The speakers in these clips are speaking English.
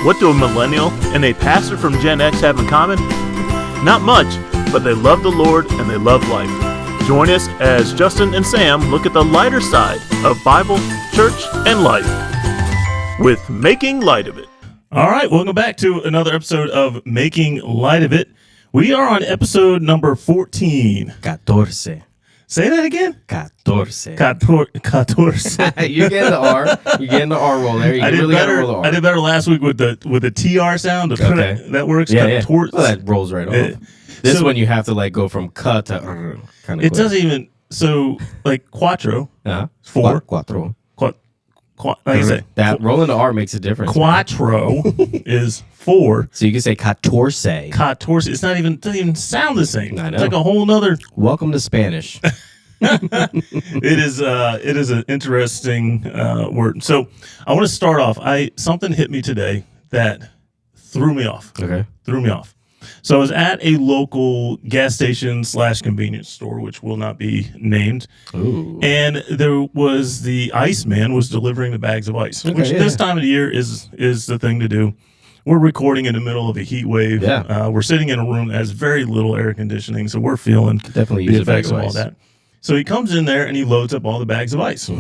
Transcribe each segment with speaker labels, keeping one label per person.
Speaker 1: What do a millennial and a pastor from Gen X have in common? Not much, but they love the Lord and they love life. Join us as Justin and Sam look at the lighter side of Bible, church, and life with Making Light of It.
Speaker 2: All right, welcome back to another episode of Making Light of It. We are on episode number 14.
Speaker 3: 14.
Speaker 2: Say that again?
Speaker 3: 14.
Speaker 2: 14.
Speaker 3: You're getting the R. You're getting the R roll there.
Speaker 2: I did better last week with the TR sound.
Speaker 3: Okay.
Speaker 2: That works.
Speaker 3: Yeah. Well, that rolls right off. This one you have to like go from ka to kind of.
Speaker 2: It doesn't even. So like quattro, four.
Speaker 3: Quattro.
Speaker 2: Like I say,
Speaker 3: that rolling the R makes a difference.
Speaker 2: Quattro is 4.
Speaker 3: So you can say 14.
Speaker 2: 14. It doesn't even sound the same.
Speaker 3: I know.
Speaker 2: It's like a whole nother.
Speaker 3: Welcome to Spanish.
Speaker 2: It is an interesting word. So I want to start off. Something hit me today that threw me off.
Speaker 3: Okay.
Speaker 2: Threw me off. So I was at a local gas station / convenience store, which will not be named.
Speaker 3: Ooh.
Speaker 2: And there was the ice man was delivering the bags of ice, which this time of the year is the thing to do. We're recording in the middle of a heat wave.
Speaker 3: Yeah.
Speaker 2: We're sitting in a room that has very little air conditioning, so we're feeling
Speaker 3: Definitely
Speaker 2: the
Speaker 3: use
Speaker 2: effects
Speaker 3: a
Speaker 2: of
Speaker 3: bag
Speaker 2: all
Speaker 3: of
Speaker 2: that. So he comes in there and he loads up all the bags of ice.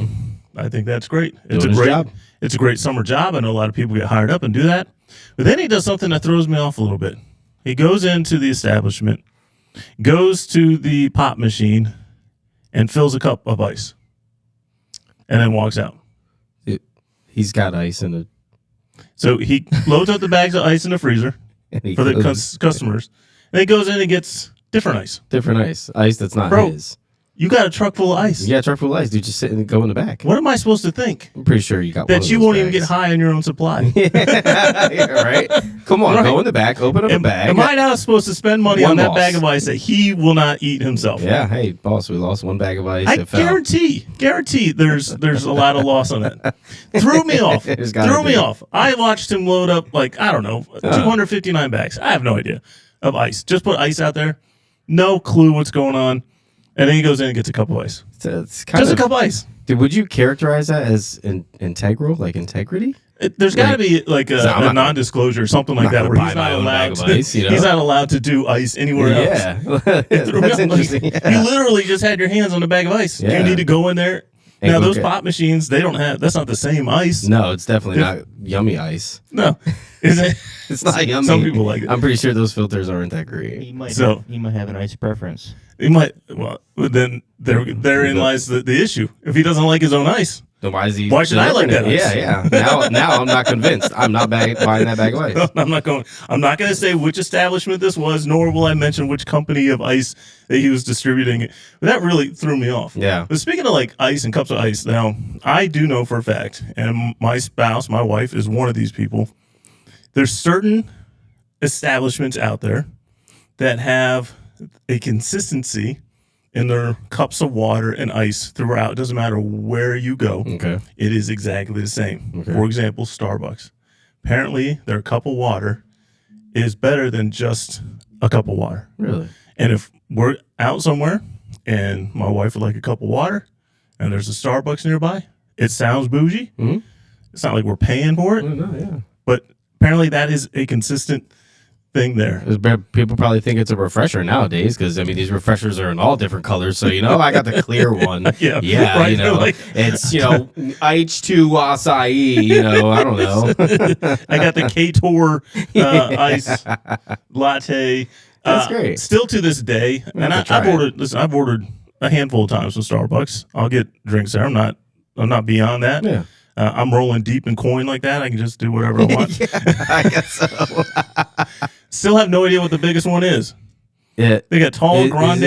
Speaker 2: I think that's great. It's
Speaker 3: Doing his job.
Speaker 2: It's a great summer job. I know a lot of people get hired up and do that. But then he does something that throws me off a little bit. He goes into the establishment, goes to the pop machine, and fills a cup of ice, and then walks out.
Speaker 3: He's got ice in it.
Speaker 2: So he loads up the bags of ice in the freezer for the customers, and he goes in and gets different ice.
Speaker 3: Different ice. Ice that's not
Speaker 2: Bro,
Speaker 3: his.
Speaker 2: You got a truck full of ice.
Speaker 3: Yeah, truck full of ice. Dude, just sit and go in the back.
Speaker 2: What am I supposed to think?
Speaker 3: I'm pretty sure you got one
Speaker 2: That
Speaker 3: of
Speaker 2: you
Speaker 3: those
Speaker 2: won't even
Speaker 3: bags.
Speaker 2: get high on your own supply.
Speaker 3: Yeah, right? Come on,
Speaker 2: Right.
Speaker 3: go in the back, open up a bag.
Speaker 2: Am I now supposed to spend money
Speaker 3: One
Speaker 2: on that
Speaker 3: loss.
Speaker 2: bag of ice that he will not eat himself?
Speaker 3: Yeah, hey, boss, we lost one bag of ice.
Speaker 2: I
Speaker 3: It fell.
Speaker 2: guarantee there's a lot of loss on that. Threw me off.
Speaker 3: There's gotta
Speaker 2: Threw me
Speaker 3: be.
Speaker 2: off. I watched him load up, 259 bags. I have no idea of ice. Just put ice out there. No clue what's going on. And then he goes in and gets a cup of ice.
Speaker 3: It's kind
Speaker 2: Just
Speaker 3: of,
Speaker 2: a cup of ice.
Speaker 3: Dude, would you characterize that as integral, like integrity?
Speaker 2: There's got to be like a
Speaker 3: I'm not-
Speaker 2: non-disclosure or something like
Speaker 3: not
Speaker 2: that
Speaker 3: gonna
Speaker 2: where
Speaker 3: buy
Speaker 2: he's
Speaker 3: my
Speaker 2: not
Speaker 3: own bag
Speaker 2: allowed
Speaker 3: of
Speaker 2: to.
Speaker 3: ice, you know?
Speaker 2: He's not allowed to do ice anywhere else.
Speaker 3: Yeah,
Speaker 2: It threw me
Speaker 3: that's
Speaker 2: off. Like,
Speaker 3: interesting.
Speaker 2: You literally just had your hands on a bag of ice.
Speaker 3: Yeah.
Speaker 2: You need to go in there.
Speaker 3: And
Speaker 2: Now
Speaker 3: go
Speaker 2: those
Speaker 3: get-
Speaker 2: pop machines, they don't have. That's not the same ice.
Speaker 3: No, it's definitely not yummy ice.
Speaker 2: No, is it?
Speaker 3: It's not yummy.
Speaker 2: Some people like it.
Speaker 3: I'm pretty sure those filters aren't that great.
Speaker 4: He might
Speaker 2: So-
Speaker 4: have an ice preference.
Speaker 2: He might. Well, then therein lies the issue. If he doesn't like his own ice,
Speaker 3: Then why is he?
Speaker 2: Why should I like
Speaker 3: delivering
Speaker 2: that
Speaker 3: it?
Speaker 2: ice?
Speaker 3: Yeah. Now I'm not convinced. I'm not buying that bag of ice.
Speaker 2: I'm not going to say which establishment this was, nor will I mention which company of ice that he was distributing it. But that really threw me off.
Speaker 3: Yeah.
Speaker 2: But speaking of like ice and cups of ice, now I do know for a fact, and my spouse, my wife, is one of these people. There's certain establishments out there that have a consistency in their cups of water and ice throughout. It doesn't matter where you go.
Speaker 3: Okay.
Speaker 2: It is exactly the same.
Speaker 3: Okay.
Speaker 2: For example, Starbucks. Apparently, their cup of water is better than just a cup of water.
Speaker 3: Really?
Speaker 2: And if we're out somewhere and my wife would like a cup of water and there's a Starbucks nearby, it sounds bougie.
Speaker 3: Mhm.
Speaker 2: It's not like we're paying for it,
Speaker 3: No, yeah.
Speaker 2: but apparently that is a consistent thing there.
Speaker 3: People probably think it's a refresher nowadays because I mean these refreshers are in all different colors. So I got the clear one.
Speaker 2: Yeah, right, like-
Speaker 3: it's H2 acai. I don't know.
Speaker 2: I got the K-Tor ice latte.
Speaker 3: That's great.
Speaker 2: Still to this day, and
Speaker 3: have to try
Speaker 2: I've ordered a handful of times from Starbucks. I'll get drinks there. I'm not beyond that.
Speaker 3: Yeah.
Speaker 2: I'm rolling deep in coin like that. I can just do whatever I want.
Speaker 3: I guess so.
Speaker 2: Still have no idea what the biggest one is.
Speaker 3: Yeah.
Speaker 2: They got tall, grande.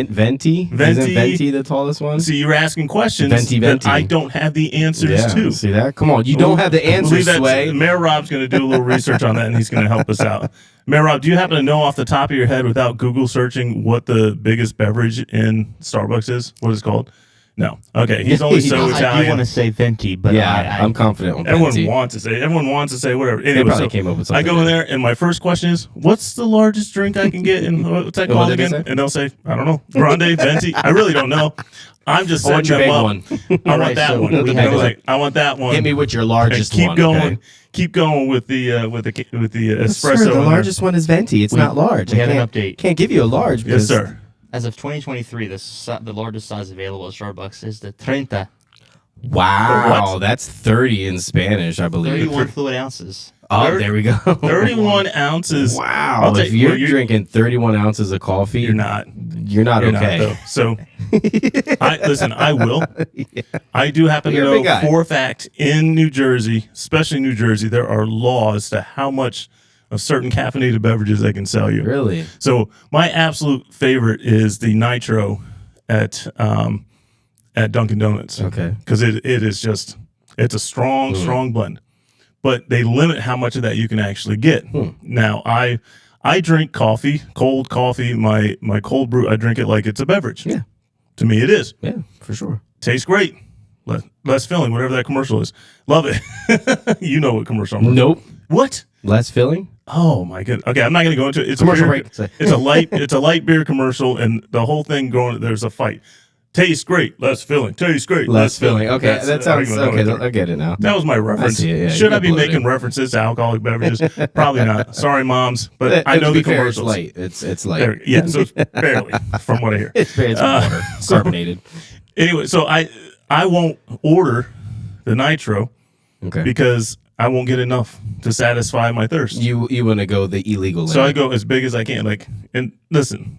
Speaker 3: Venti? Isn't
Speaker 2: Venti.
Speaker 3: Venti the tallest one?
Speaker 2: See, you're asking questions
Speaker 3: Venti.
Speaker 2: that I don't have the answers
Speaker 3: Yeah.
Speaker 2: to.
Speaker 3: See that? Come on. You don't have the
Speaker 2: Believe
Speaker 3: answers,
Speaker 2: that's-
Speaker 3: Sway.
Speaker 2: Mayor Rob's going to do a little research on that, and he's going to help us out. Mayor Rob, do you happen to know off the top of your head, without Google searching, what the biggest beverage in Starbucks is? What it's called? No. Okay. He's only so
Speaker 4: I do
Speaker 2: Italian.
Speaker 4: want to say venti, but
Speaker 3: Yeah,
Speaker 4: I,
Speaker 3: I'm confident on
Speaker 2: Everyone
Speaker 3: Venti.
Speaker 2: wants to say. Everyone wants to say whatever.
Speaker 3: They
Speaker 2: Anyway,
Speaker 3: probably
Speaker 2: so
Speaker 3: came up with
Speaker 2: I
Speaker 3: something.
Speaker 2: go in there, and my first question is, "What's the largest drink I can get?" And what's that
Speaker 3: What
Speaker 2: called
Speaker 3: did they
Speaker 2: again?
Speaker 3: say?
Speaker 2: And they'll say, "I don't know, grande, venti." I really don't know. I'm just
Speaker 3: I want
Speaker 2: setting
Speaker 3: your
Speaker 2: them
Speaker 3: big
Speaker 2: up.
Speaker 3: one.
Speaker 2: I want
Speaker 4: Alright,
Speaker 2: that
Speaker 4: so
Speaker 2: one.
Speaker 4: we
Speaker 2: I
Speaker 4: have
Speaker 2: was
Speaker 4: a-
Speaker 2: like, I want that one.
Speaker 3: Hit me with your
Speaker 2: and
Speaker 3: largest
Speaker 2: keep
Speaker 3: one.
Speaker 2: going.
Speaker 3: Okay?
Speaker 2: Keep going with the espresso.
Speaker 3: Sir,
Speaker 2: in
Speaker 3: the
Speaker 2: there.
Speaker 3: largest one is venti. It's not large.
Speaker 4: we
Speaker 3: I
Speaker 4: have an
Speaker 3: can't,
Speaker 4: update.
Speaker 3: can't give you a large.
Speaker 2: Yes,
Speaker 3: Because,
Speaker 2: sir.
Speaker 4: As of 2023, the largest size available at Starbucks is the 30,
Speaker 3: Wow,
Speaker 2: What?
Speaker 3: that's 30 in Spanish, I believe.
Speaker 4: 31 fluid ounces.
Speaker 3: Oh, there we go.
Speaker 2: 31 ounces.
Speaker 3: Wow,
Speaker 2: I'll
Speaker 3: if
Speaker 2: take-
Speaker 3: you're
Speaker 2: well,
Speaker 3: drinking 31 ounces of coffee,
Speaker 2: You're not.
Speaker 3: You're not
Speaker 2: You're
Speaker 3: okay.
Speaker 2: not, though. So, I will. I do happen to
Speaker 3: You're a big
Speaker 2: know
Speaker 3: guy.
Speaker 2: for a fact in New Jersey, especially New Jersey, there are laws to how much of certain caffeinated beverages they can sell you.
Speaker 3: Really?
Speaker 2: So my absolute favorite is the Nitro at Dunkin' Donuts.
Speaker 3: Okay.
Speaker 2: Because it is just it's a strong blend, but they limit how much of that you can actually get. Now I drink coffee, cold coffee. My cold brew, I drink it like it's a beverage.
Speaker 3: Yeah.
Speaker 2: To me, it is.
Speaker 3: Yeah, for sure.
Speaker 2: Tastes great. Less filling, whatever that commercial is. Love it. You know what commercial I'm
Speaker 3: Nope.
Speaker 2: What?
Speaker 3: Less filling?
Speaker 2: Oh my goodness. Okay, I'm not going to go into it. It's
Speaker 3: Commercial
Speaker 2: a beer,
Speaker 3: break.
Speaker 2: It's a light beer commercial, and the whole thing going. There's a fight. Tastes great, less filling. Tastes great,
Speaker 3: Less filling. Okay,
Speaker 2: That's
Speaker 3: that
Speaker 2: the
Speaker 3: sounds
Speaker 2: argument
Speaker 3: okay.
Speaker 2: going through.
Speaker 3: I get it now.
Speaker 2: That was my reference.
Speaker 3: see it, yeah,
Speaker 2: Should
Speaker 3: you
Speaker 2: I be
Speaker 3: uploaded
Speaker 2: making
Speaker 3: it.
Speaker 2: references to alcoholic beverages? Probably not. Sorry, moms, but I
Speaker 3: To
Speaker 2: know
Speaker 3: be
Speaker 2: the
Speaker 3: fair,
Speaker 2: commercials.
Speaker 3: It's light. It's light.
Speaker 2: Yeah, so it's barely, from what I hear.
Speaker 3: It's water,
Speaker 2: so-
Speaker 3: carbonated.
Speaker 2: Anyway, so I won't order the Nitro
Speaker 3: Okay.
Speaker 2: because I won't get enough to satisfy my thirst.
Speaker 3: You want to go the illegal
Speaker 2: So I
Speaker 3: limit.
Speaker 2: go as big as I can. Like, and listen,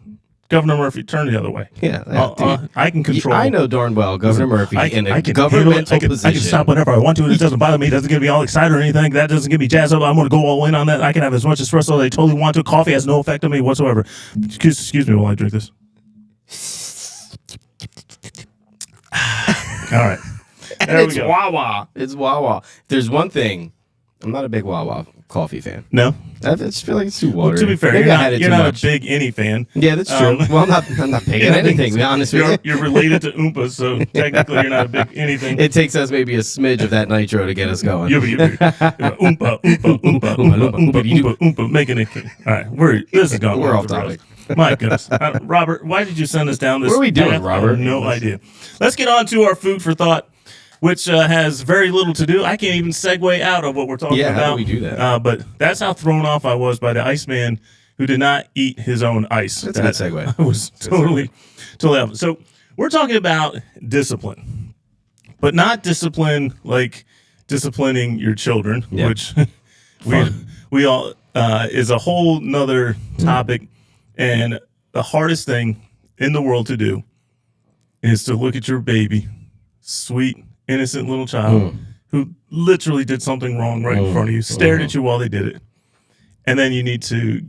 Speaker 2: Governor Murphy, turn the other way.
Speaker 3: Yeah, dude.
Speaker 2: I can control.
Speaker 3: I know darn well Governor Murphy in a
Speaker 2: handle
Speaker 3: governmental
Speaker 2: it.
Speaker 3: position.
Speaker 2: I can stop whenever I want to, and it doesn't bother me. It doesn't get me all excited or anything. That doesn't get me jazzed up. I'm going to go all in on that. I can have as much espresso as I totally want to. Coffee has no effect on me whatsoever. Excuse me while I drink this. All right. There
Speaker 3: It's
Speaker 2: we go.
Speaker 3: Wawa. It's Wawa. If there's one thing, I'm not a big Wawa coffee fan.
Speaker 2: No.
Speaker 3: I just feel like it's too
Speaker 2: Well,
Speaker 3: watery.
Speaker 2: to be fair,
Speaker 3: Maybe
Speaker 2: you're
Speaker 3: I had
Speaker 2: not,
Speaker 3: it
Speaker 2: you're
Speaker 3: too
Speaker 2: not
Speaker 3: much.
Speaker 2: a big any fan.
Speaker 3: Yeah, that's true. Well, I'm not picking anything, to be honest with you.
Speaker 2: You're related to Oompa, so technically you're not a big anything.
Speaker 3: It takes us maybe a smidge of that nitro to get us going.
Speaker 2: You're Oompa, making it. All right, this is going.
Speaker 3: We're off topic.
Speaker 2: My goodness, Robert, why did you send us down this?
Speaker 3: What are we doing,
Speaker 2: path?
Speaker 3: Robert?
Speaker 2: I have no idea. Let's get on to our food for thought, which has very little to do. I can't even segue out of what we're talking
Speaker 3: Yeah,
Speaker 2: about.
Speaker 3: how do we do that?
Speaker 2: But that's how thrown off I was by the Iceman who did not eat his own ice.
Speaker 3: That's a good segue.
Speaker 2: I was totally off. So we're talking about discipline, but not discipline like disciplining your children,
Speaker 3: Yeah.
Speaker 2: which we all is a whole nother topic. And the hardest thing in the world to do is to look at your baby, sweet, innocent little child who literally did something wrong right in front of you, stared at you while they did it. And then you need to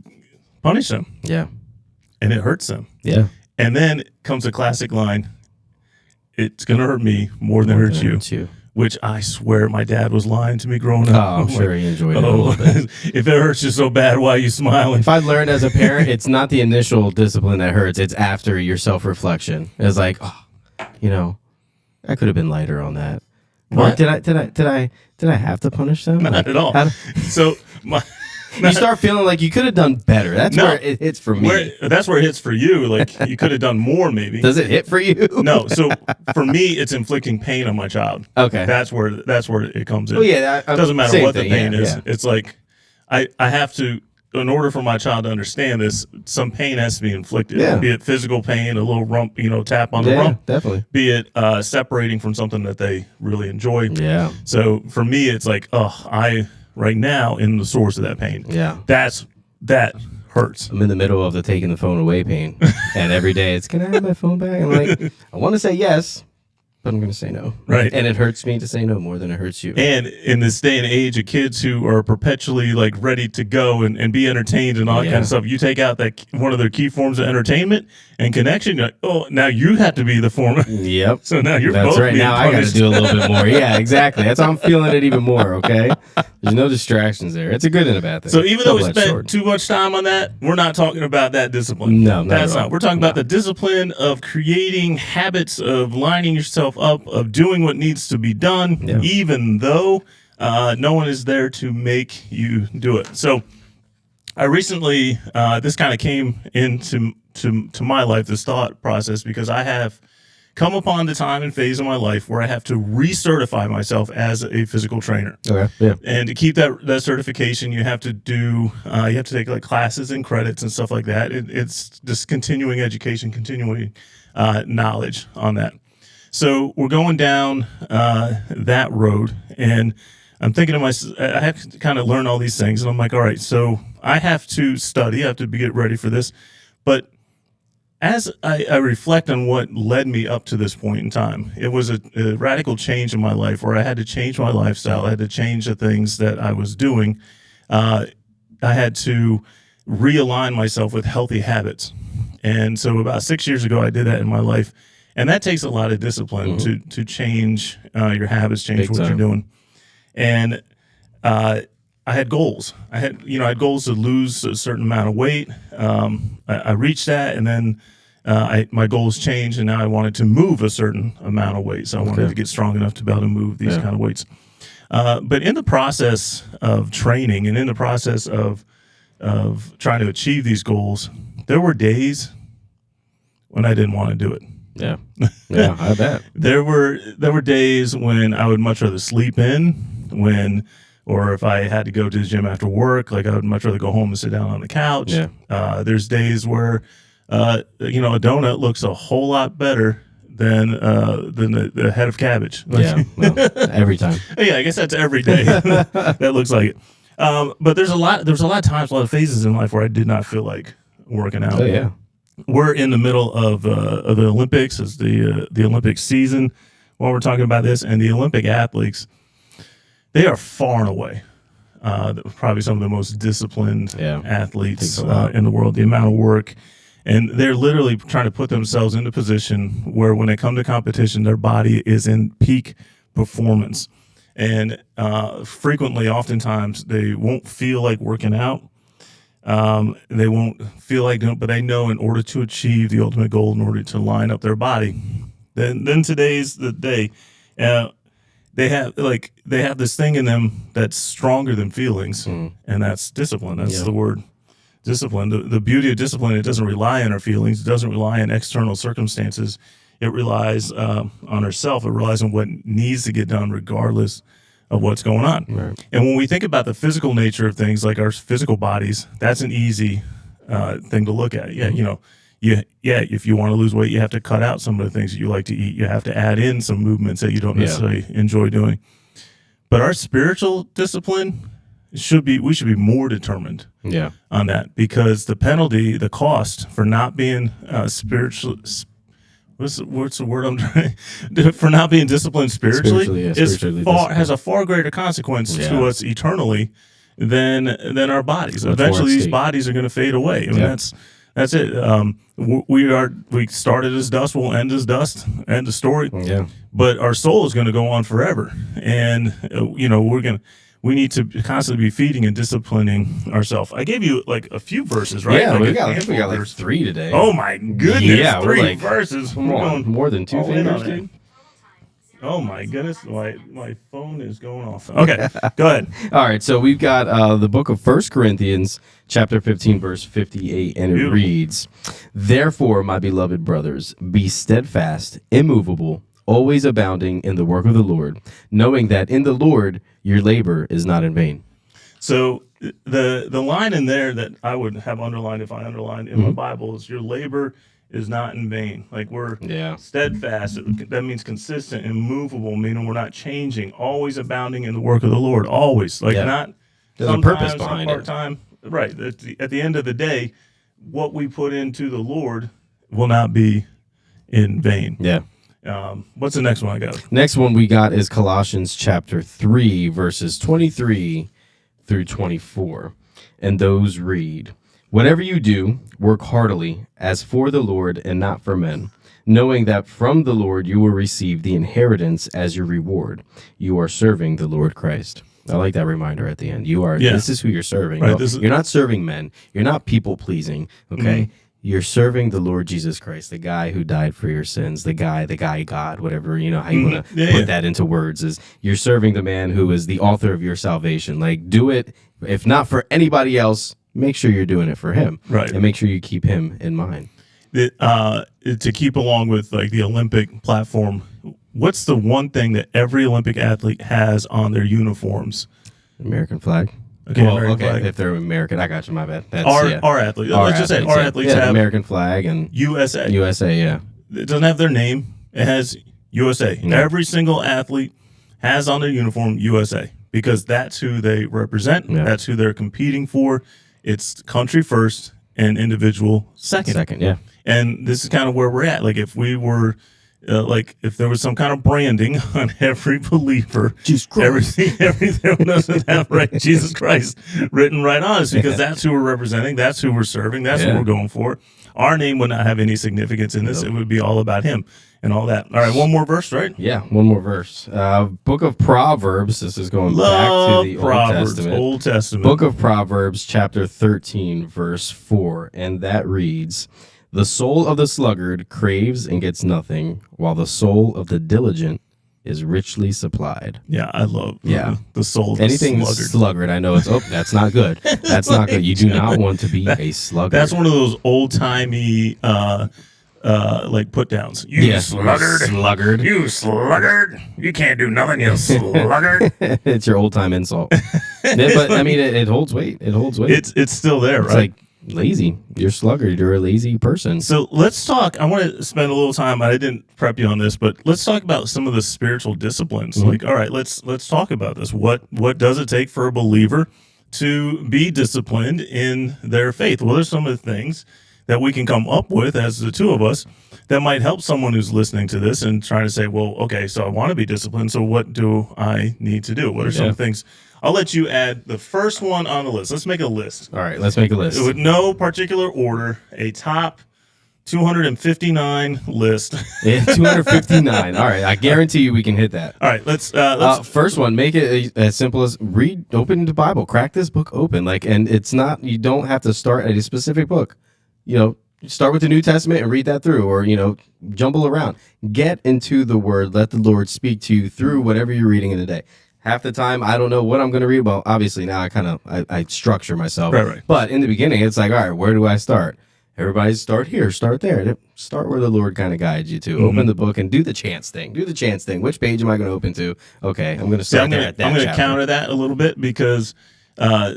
Speaker 2: punish them,
Speaker 3: Yeah.
Speaker 2: and it hurts them.
Speaker 3: Yeah.
Speaker 2: And then comes a classic line, it's going to hurt me more than it hurts you,
Speaker 3: Hurts you.
Speaker 2: which I swear my dad was lying to me growing
Speaker 3: Oh,
Speaker 2: up.
Speaker 3: I'm sure he enjoyed it a little bit.
Speaker 2: If it hurts you so bad, why are you smiling?
Speaker 3: If I learned as a parent, it's not the initial discipline that hurts. It's after your self-reflection. It's like, oh, I could have been lighter on that. Or
Speaker 2: What?
Speaker 3: did I have to punish them?
Speaker 2: Not
Speaker 3: Like,
Speaker 2: at all.
Speaker 3: how-
Speaker 2: So
Speaker 3: You start feeling like you could have done better. That's
Speaker 2: No.
Speaker 3: where it hits for me.
Speaker 2: that's where it hits for you. Like you could have done more, maybe.
Speaker 3: Does it hit for you?
Speaker 2: No. So for me, it's inflicting pain on my child.
Speaker 3: Okay.
Speaker 2: That's where it comes in.
Speaker 3: Well, yeah.
Speaker 2: It doesn't matter
Speaker 3: same
Speaker 2: what
Speaker 3: thing,
Speaker 2: the pain
Speaker 3: yeah,
Speaker 2: is.
Speaker 3: yeah.
Speaker 2: It's like I have to, in order for my child to understand this, some pain has to be inflicted.
Speaker 3: Yeah.
Speaker 2: Be it physical pain, a little rump, tap on the
Speaker 3: Yeah,
Speaker 2: rump.
Speaker 3: definitely.
Speaker 2: Be it separating from something that they really enjoy.
Speaker 3: Yeah.
Speaker 2: So for me, it's like, I right now in the source of that pain.
Speaker 3: Yeah.
Speaker 2: That hurts.
Speaker 3: I'm in the middle of the taking the phone away pain. And every day it's, can I have my phone back? I'm like, I want to say yes, but I'm going to say no.
Speaker 2: Right.
Speaker 3: And it hurts me to say no more than it hurts you.
Speaker 2: And in this day and age of kids who are perpetually like ready to go and be entertained and all that
Speaker 3: Yeah.
Speaker 2: kind of stuff, you take out that one of their key forms of entertainment and connection. You're like, oh, now you have to be the form.
Speaker 3: Yep.
Speaker 2: So now you're
Speaker 3: That's
Speaker 2: both
Speaker 3: right.
Speaker 2: being
Speaker 3: Now I got to
Speaker 2: punished.
Speaker 3: do a little bit more. Yeah, exactly. That's how I'm feeling it even more. Okay. There's no distractions there. It's a good and a bad thing.
Speaker 2: So even though we
Speaker 3: Double-edged
Speaker 2: spent
Speaker 3: sword.
Speaker 2: too much time on that, we're not talking about that discipline.
Speaker 3: No, not
Speaker 2: that's
Speaker 3: at all.
Speaker 2: not. We're talking about the discipline of creating habits of lining yourself up, of doing what needs to be done,
Speaker 3: Yeah.
Speaker 2: even though no one is there to make you do it. So I recently, this kind of came into my life, this thought process, because I have come upon the time and phase of my life where I have to recertify myself as a physical trainer.
Speaker 3: Okay. Yeah.
Speaker 2: And to keep that certification, you have to do you have to take like classes and credits and stuff like that. It's just continuing education, continuing knowledge on that. So we're going down that road, and I'm thinking to myself, I have to kind of learn all these things, and I'm like, all right, so I have to study, I have to get ready for this, but as I reflect on what led me up to this point in time, it was a radical change in my life where I had to change my lifestyle. I had to change the things that I was doing. I had to realign myself with healthy habits. And so about 6 years ago, I did that in my life. And that takes a lot of discipline to change your habits, change
Speaker 3: Big
Speaker 2: what
Speaker 3: time.
Speaker 2: you're doing. And I had goals. I had goals to lose a certain amount of weight. I reached that, and then my goals changed, and now I wanted to move a certain amount of weight. So I wanted to get strong enough to be able to move these kind of weights. But in the process of training and in the process of trying to achieve these goals, there were days when I didn't want to do it.
Speaker 3: Yeah. Yeah. I bet.
Speaker 2: There were days when I would much rather sleep in, or if I had to go to the gym after work, like I would much rather go home and sit down on the couch.
Speaker 3: Yeah.
Speaker 2: There's days where a donut looks a whole lot better than the head of cabbage.
Speaker 3: Yeah. Well, every time.
Speaker 2: Yeah, I guess that's every day. That looks like it. But there's a lot of times, a lot of phases in life where I did not feel like working out.
Speaker 3: Oh yeah.
Speaker 2: We're in the middle of the Olympics. It's the Olympic season while we're talking about this, and the Olympic athletes, they are far and away probably some of the most disciplined athletes in the world. The amount of work, and they're literally trying to put themselves into a position where when they come to competition, their body is in peak performance. And frequently, oftentimes, they won't feel like working out. They won't feel like doing it, but they know in order to achieve the ultimate goal, in order to line up their body, then today's the day. They have this thing in them that's stronger than feelings, and that's discipline. That's the word, discipline. The beauty of discipline, it doesn't rely on our feelings. It doesn't rely on external circumstances. It relies on ourselves. It relies on what needs to get done regardless of what's going on.
Speaker 3: Right.
Speaker 2: And when we think about the physical nature of things, like our physical bodies, that's an easy thing to look at. If you want to lose weight, you have to cut out some of the things that you like to eat. You have to add in some movements that you don't necessarily enjoy doing. But our spiritual discipline we should be more determined on that, because the penalty, the cost for not being spiritual. What's the word I'm trying for not being disciplined spiritually has a far greater consequence to us eternally than our bodies. Eventually, these bodies are going to fade away. I mean, that's it. We started as dust, we'll end as dust. End of story.
Speaker 3: Yeah.
Speaker 2: But our soul is going to go on forever, and we need to constantly be feeding and disciplining ourselves. I gave you like a few verses, right?
Speaker 3: Yeah,
Speaker 2: like
Speaker 3: we got like 3 today.
Speaker 2: Oh my goodness,
Speaker 3: yeah,
Speaker 2: 3 verses.
Speaker 3: More than 2 fingers,
Speaker 2: on it.
Speaker 3: dude.
Speaker 2: Oh my goodness, my phone is going off. Okay, go ahead.
Speaker 3: All right, so we've got the book of 1 Corinthians, chapter 15, verse 58, and it reads, "Therefore, my beloved brothers, be steadfast, immovable, always abounding in the work of the Lord, knowing that in the Lord your labor is not in vain."
Speaker 2: So the line in there that I would have underlined, if I underlined in my Bible, is your labor is not in vain. Like we're steadfast. That means consistent, immovable, meaning we're not changing, always abounding in the work of the Lord, always. Like not
Speaker 3: there's a purpose behind it.
Speaker 2: Part-time. Right. At the end of the day, what we put into the Lord will not be in vain.
Speaker 3: Yeah.
Speaker 2: What's the next one I got?
Speaker 3: Next one we got is Colossians chapter 3, verses 23 through 24. And those read, "Whatever you do, work heartily, as for the Lord and not for men, knowing that from the Lord you will receive the inheritance as your reward. You are serving the Lord Christ." I like that reminder at the end. This is who you're serving.
Speaker 2: Right,
Speaker 3: You're not serving men. You're not people pleasing. Okay. You're serving the Lord Jesus Christ, the guy who died for your sins, the guy God, whatever, how you want to put that into words, is you're serving the man who is the author of your salvation. Like, do it, if not for anybody else, make sure you're doing it for him.
Speaker 2: Right.
Speaker 3: And make sure you keep him in mind.
Speaker 2: to keep along with like the Olympic platform, what's the one thing that every Olympic athlete has on their uniforms?
Speaker 3: American flag.
Speaker 2: Okay,
Speaker 3: Well,
Speaker 2: American
Speaker 3: okay,
Speaker 2: flag.
Speaker 3: if they're American, I got you. My bad. That's,
Speaker 2: Our athletes. Let's just say our athletes
Speaker 3: yeah,
Speaker 2: have
Speaker 3: American flag and
Speaker 2: USA.
Speaker 3: USA. Yeah.
Speaker 2: It doesn't have their name. It has USA.
Speaker 3: Yeah.
Speaker 2: Every single athlete has on their uniform USA because that's who they represent.
Speaker 3: Yeah.
Speaker 2: That's who they're competing for. It's country first and individual second.
Speaker 3: Second. Yeah.
Speaker 2: And this is kind of where we're at. Like if we were, if there was some kind of branding on every believer,
Speaker 3: Jesus Christ.
Speaker 2: everything doesn't have right Jesus Christ written right on us because that's who we're representing, that's who we're serving, that's who
Speaker 3: Yeah.
Speaker 2: we're going for. Our name would not have any significance in this. It would be all about Him and all that. All right, one more verse, right?
Speaker 3: Yeah. One more verse. Book of Proverbs. This is going
Speaker 2: Love
Speaker 3: back to the
Speaker 2: Proverbs,
Speaker 3: Old Testament.
Speaker 2: Old Testament.
Speaker 3: Book of Proverbs, chapter 13, verse 4, and that reads, "The soul of the sluggard craves and gets nothing, while the soul of the diligent is richly supplied."
Speaker 2: Yeah, I love
Speaker 3: Yeah.
Speaker 2: the soul of
Speaker 3: Anything
Speaker 2: the sluggard.
Speaker 3: sluggard, I know it's, that's not good. That's not good. You do not want to be a sluggard.
Speaker 2: That's one of those old-timey like put-downs. You sluggard.
Speaker 3: Sluggard.
Speaker 2: You sluggard. You can't do nothing, you sluggard.
Speaker 3: It's your old-time insult. Yeah, but, I mean, it holds weight. It holds weight.
Speaker 2: It's still there,
Speaker 3: It's
Speaker 2: right?
Speaker 3: like lazy. You're sluggard. You're a lazy person.
Speaker 2: So let's talk. I want to spend a little time. I didn't prep you on this, but let's talk about some of the spiritual disciplines.
Speaker 3: Mm-hmm.
Speaker 2: Like, all right, let's talk about this. What does it take for a believer to be disciplined in their faith? Well, there's some of the things that we can come up with as the two of us that might help someone who's listening to this and trying to say, well, okay, so I want to be disciplined. So what do I need to do? What are some
Speaker 3: Yeah.
Speaker 2: things? I'll let you add the first one on the list. Let's make a list.
Speaker 3: All right, let's make a list.
Speaker 2: With no particular order, a top 259 list.
Speaker 3: Yeah, 259. All right, I guarantee you we can hit that.
Speaker 2: All right, let's
Speaker 3: First one, make it as simple as open the Bible, crack this book open. And it's not, you don't have to start at a specific book. Start with the New Testament and read that through, or, jumble around. Get into the Word. Let the Lord speak to you through whatever you're reading in the day. Half the time, I don't know what I'm going to read. Well, obviously now I structure myself.
Speaker 2: Right.
Speaker 3: But in the beginning, it's like, all right, where do I start? Everybody start here, start there. Start where the Lord kind of guides you to. Open the book and do the chance thing. Which page am I going to open to? Okay, I'm going to start there at that
Speaker 2: I'm going to
Speaker 3: chapter.
Speaker 2: counter that a little bit because